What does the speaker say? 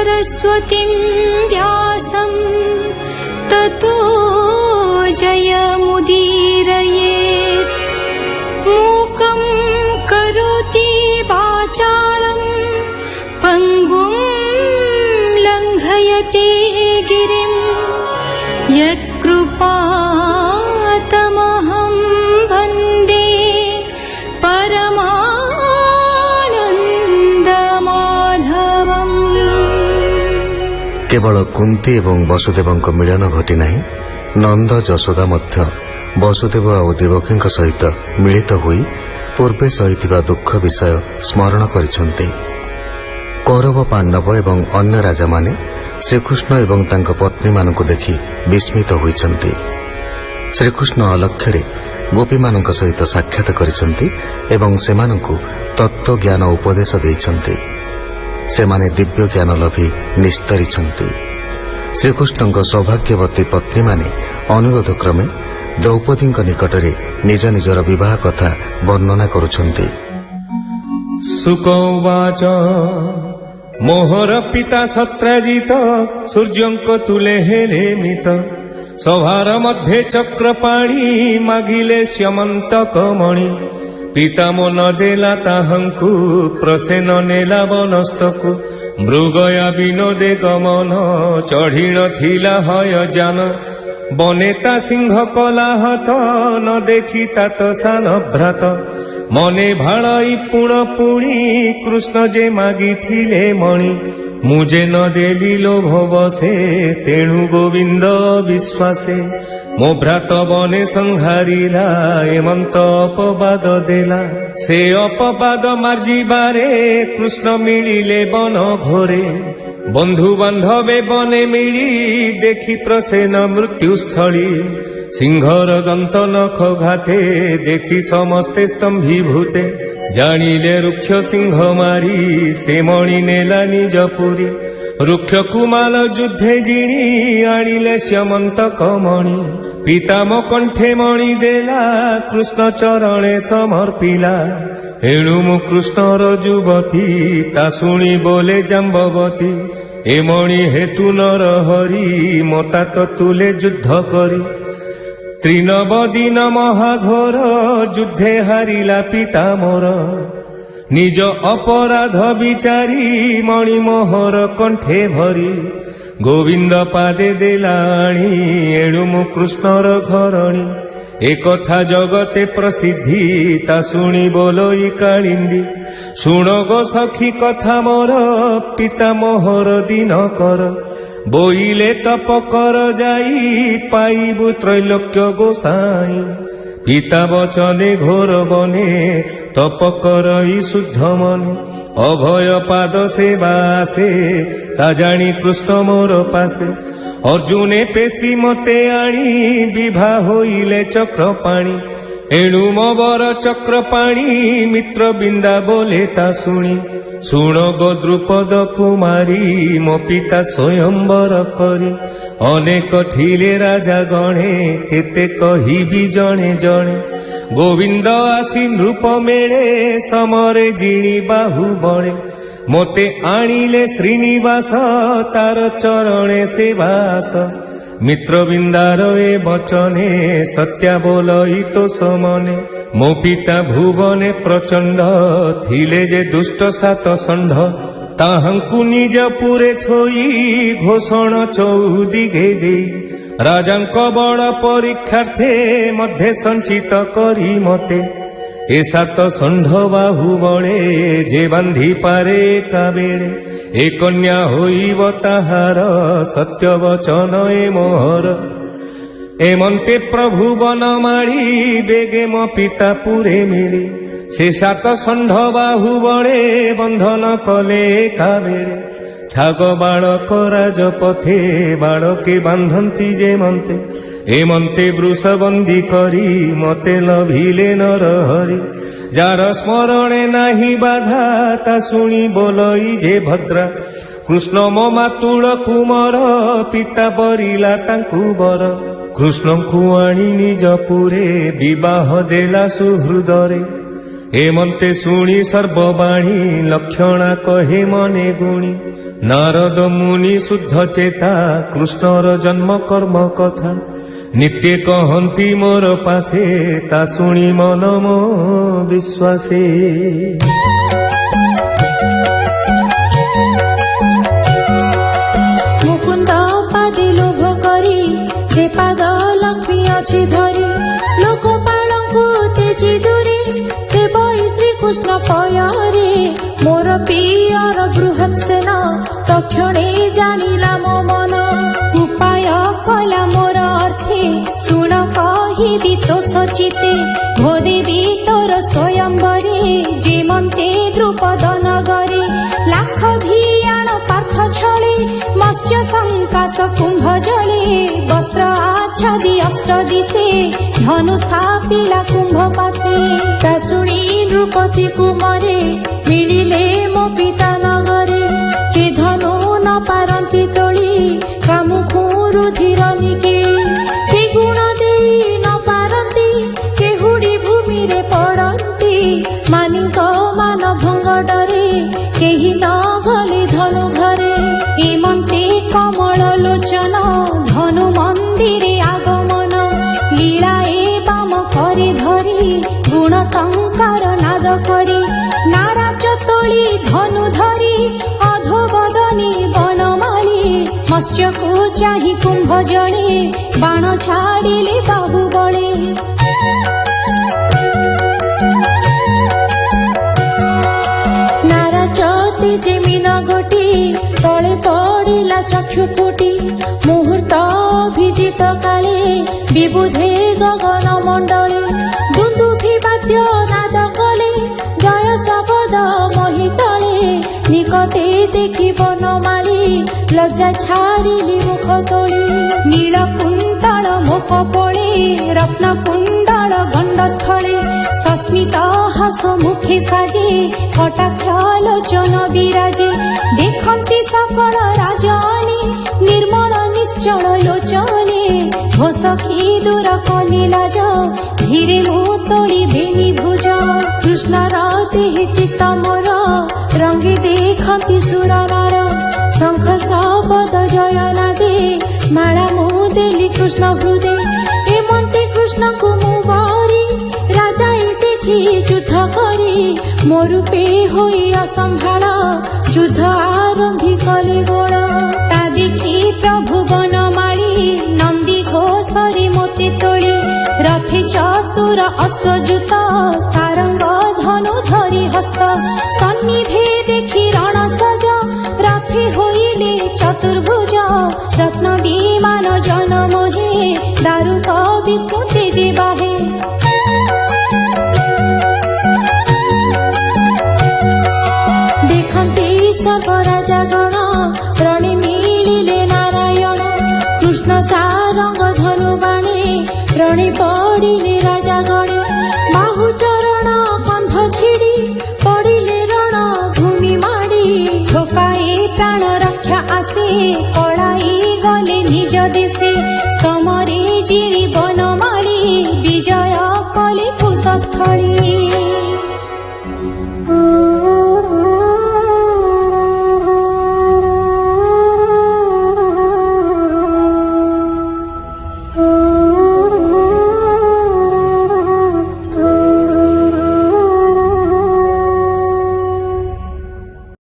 सरस्वतीं व्यासं ततो जयमुदीरयेत्। मूकं करोति वाचालं पङ्गुं लङ्घयते गिरिं यत्कृपातमहं वन्दे परमानन्दमाधवम्। केवल कुंती एवं वसुदेवଙ୍କ मिलन घटी नाही, नंद यशोदा मध्य वसुदेव और देवकी सहित मिलित होई पूर्वे सहिथिबा दुख विषय स्मरण करिसंते। कौरव पांडव एवं अन्य राजा माने श्रीकृष्ण एवं तांक पत्नी मानक देखि विस्मित होइछंती। श्रीकृष्ण अलक्ष्य गोपी मानक सहित साक्षात करिसंती एवं सेमानकु तत्व ज्ञान उपदेश देइछंती। सेमाने दिव्य ज्ञान लभी निस्तरिछंती। श्रीकृष्ण सौभाग्यवती पत्नी माने अनुरोध क्रमे द्रौपदी निकटरे निज निजर विवाह कथा वर्णना करुछंती। शुक उवाच मोहर पिता सत्राजित सूर्यंक तुले हेले मित सभार मध्ये चक्रपाणी मागिले श्यमंतक मणि पिता मन देला ताहंकु प्रसेन नेला वनस्तकु मृगया विनोदे गमन चढ़ी थिला हय जान बनेता सिंह कलाहत न देखी तात सान भ्रात मने भाड़ाई पुण पुणी कृष्ण जे मागिथिले मणि मुझे न देली लोभ बसे तेणु गोविंद विश्वासे मो भ्रात बने संहारिला एमंत अपवाद देला से अपवाद मार्जिबारे कृष्ण मिलिले बन घोरे बंधु बांधवे बने मिली देखी प्रसेन मृत्यु स्थली सिंहर दंत नख घाते देखी समस्ते स्तंभीभूते जानिले रुक्ष सिंह मारी से मणि नेला निज पुरी रुक्ष कुमाल युद्धे जिणी आनिले श्यमंतक मणि पिताम कंठे मणि देला कृष्ण चरणे समर्पिला एणु मु कृष्णर युवती ता शुणी बोले जाम्बवती ए मणि हेतु नर हरि मता तो तुले युद्ध करी त्रिनव दिन महाघोर युद्धे हारिला पिता मोर निज अपराध विचारी मणि मोहर कंठे भरी गोविंद पादे देलाणी एणु मु कृष्णर घरणी एकथा जगते प्रसिद्धि ता शुणी बोलोई कालिंदी शुण गो सखी कथा मोर पिता मोहर दिन कर बोइले तप कर जाई पाइबु त्रैलोक्य गोसाई पिता वचने घोर बने तप करई शुद्ध मने अभय पाद सेवासे ता जानी कृष्ण मोर पासे अर्जुने पेशी मते आनी विवाह होइले चक्रपाणी एणु मोबर चक्रपाणी मित्र बिंदा बोले ता शुणी शुण गो द्रुपद कुमारी मो पिता स्वयंवर करी अनेक थिले राजा गणे केते कहिबी जणे जणे गोविंद आसी नृप मेळे समरे जिणी बाहु बणे मोते आनिले श्रीनिवास तार चरणे सेवास मित्र बिंदार ए वचने सत्या बोलई तो समने मो पिता भुवने प्रचंड थिले जे दुष्ट सात षंढ ताहंकु निज पुरे थोई घोषण चौदिगे देई राजांक बड़ परीक्षार्थे मध्य संचित करी मते ए सात षंढ बाहु बळे जे बांधी पारे एका बेळे ए कन्या होइब ताहार सत्य वचन ए मोहर एमंते प्रभु बनमाड़ी बेगे मो पिता पुरे मिली से सात षंढ बाहु बळे बंधन कले एका बेळे छाग बालक राजपथे बालके बांधंती जे मन्ते एमंते वृषबंदी करी मते लभिले नर हरि जार स्मरणे नाही बाधा ता शुणी बोलई जे भद्रा कृष्ण मो मातुल कुमार पिता बरिला तांकु बर कृष्ण को आनी निज पुरे विवाह देला सुहृदरे ଏମନ୍ତେ ଶୁଣି ସର୍ବବାଣୀ ଲକ୍ଷଣା କହେ ମନେ ଗୁଣି ନାରଦ ମୁନି ଶୁଦ୍ଧ ଚେତା କୃଷ୍ଣର ଜନ୍ମ କର୍ମ କଥା ନିତ୍ୟ କହନ୍ତି ମୋର ପାଶେ ତା ଶୁଣି ମନ ମୋ ବିଶ୍ୱାସେ। ମୁକୁନ୍ଦ ପାଦେ ଲୋଭ କରି ଯେ ପାଦ ଲକ୍ଷ୍ମୀ ଅଛି ଧରି ଲୋକପାଳଙ୍କୁ ତେଜି ଦୂରେ ସେ ବହି ଶ୍ରୀକୃଷ୍ଣ ପୟରେ ମୋର ପିୟର ବୃହତ୍ ସେନ ତକ୍ଷଣେ ଜାଣିଲା ମୋ ମନ ଉପାୟ କଲା ମୋର ଅର୍ଥେ ଶୁଣ କହିବି ତୋ ସଚିତେ ଭୋଦେବି ତୋର ସ୍ୱୟଂବରେ ଯେମନ୍ତେ ଦ୍ରୁପଦ ନଗରେ ଲାଖ ଭିଆଣ ପାର୍ଥ ଛଳେ ମତ୍ସ୍ୟ ସଂକାଶ କୁମ୍ଭ ଜଳେ ବସ୍ତ୍ର ଆଚ୍ଛାଦି ଅଷ୍ଟ ଦିଶେ ଧନୁ ସ୍ଥାପିଲା କୁମ୍ଭ ପାଶେ ତା ଶୁଣି ନୃପତି କୁମରେ ମିଳିଲେ ମୋ ପିତା ନଗରେ କେ ଧନୁ ନ ପାରନ୍ତି ତୋଳି କାମୁକୁ ରୁଧିର ନିକେଳି କେ ଗୁଣ ଦେଇ ନ ପାରନ୍ତି କେ ହୁଡ଼ି ଭୂମିରେ ପଡ଼ନ୍ତି ମାନିଙ୍କ ମାନ ଭଙ୍ଗ ଡରେ କେହି ନ ଗଲେ ଧନୁ ଘରେ ଏମନ୍ତେ କମଳ ଲୋଚନ ଧନୁ ମନ୍ଦିରେ ଆଗମନ ଲୀଳାଏ ବାମ କରି ଧରି ଗୁଣ ଟଙ୍କାର ନାଦ କରି ନାରାଜ ତୋଳି ଧନୁ ଧରି ଅଧୋବଦନୀ ବନମାଳି ମତ୍ସ୍ୟକୁ ଚାହିଁ କୁମ୍ଭ ଜଳେ ବାଣ ଛାଡ଼ିଲେ ବାହୁବଳେ ନାରାଜ ତେଜେ ମିନ ଗୋଟି ତଳେ ପଡ଼ିଲା ଚକ୍ଷୁ ଫୁଟି ମୁହୂର୍ତ୍ତ ଅଭିଜିତ କାଳେ ବିବୁଧେ ଗଗନ ମଣ୍ଡଳେ ଦୁନ୍ଦୁଭି ବାଦ୍ୟ ନାଦ କଲେ ଜୟ ଶବଦ ମହି ତଳେ ନିକଟେ ଦେଖି ବନମାଳି ଲଜ୍ଜା ଛାଡ଼ିଲି ମୁଖ ତୋଳି ନୀଳ କୁନ୍ତଳ ମୋ କପୋଳେ ରତ୍ନ କୁଣ୍ଡଳ ଗଣ୍ଡସ୍ଥଳେ ସସ୍ମିତ ହସ ମୁଖେ ସାଜେ କଟାକ୍ଷ ଲୋଚନ ବିରାଜେ ଦେଖନ୍ତି ସକଳ ରାଜାଣୀ ନିର୍ମଳ ନିଶ୍ଚଳ ଲୋଚନେ ମୋ ସଖୀ ଦୂର କଲି ଲାଜ ଧୀରେ ମୁଁ ତୋଳି ବେନି ଭୁଜ କୃଷ୍ଣର ଦେହି ଚିତ୍ତ ମୋର ରଙ୍ଗି ଦେଖନ୍ତି ସୁର ନର ଶଙ୍ଖ ଶବଦ ଜୟ ନାଦେ ମାଳା ମୁଁ ଦେଲି କୃଷ୍ଣ ହୃଦେ ଏମନ୍ତେ କୃଷ୍ଣଙ୍କୁ ମୁଁ ବରି ରାଜାଏ ଦେଖି ଯୁଦ୍ଧ କରି ମୋ ରୂପେ ହୋଇ ଅସମ୍ଭାଳ ଯୁଦ୍ଧ ଆରମ୍ଭି କଲେ ଗୋଳ ତା ଦେଖି ପ୍ରଭୁ ବନମାଳି ନନ୍ଦୀ ଘୋଷରେ ମୋତେ ତୋଳି ରଥେ ଚତୁର ଅଶ୍ୱଯୁତ ସାରଙ୍ଗ ଧନୁ ଧରି ହସ୍ତ ସନ୍ନିଧେ ଦେଖି ରଣ ସଜ ରଥେ ହୋଇଲେ ଚତୁର୍ଭୁଜ ରତ୍ନ ବିମାନ ଜନ ମୋହେ ଦାରୁକ ବିଷ୍ଣୁ ତେଜେ ବାହେ ଦେଖନ୍ତି ସର୍ବରାଜା ଗଣ ରଣେ ମିଳିଲେ ନାରାୟଣ କୃଷ୍ଣ ସାରଙ୍ଗ ଧନୁ ବାଣେ ରଣେ ପଡ଼ିଲେ ରାଜା ଗଣେ ବାହୁ ଚରଣ କନ୍ଧ ଛିଡ଼ି ପଡ଼ିଲେ ରଣ ଭୂମି ମାଡ଼ି ଠୋକାଏ ପ୍ରାଣ ରକ୍ଷା ଆସେ ପଳାଇ ଗଲେ ନିଜ ଦେଶେ ସମରେ ଜିଣି ବନମାଳି ବିଜୟ କଲେ କୁଶସ୍ଥଳୀ।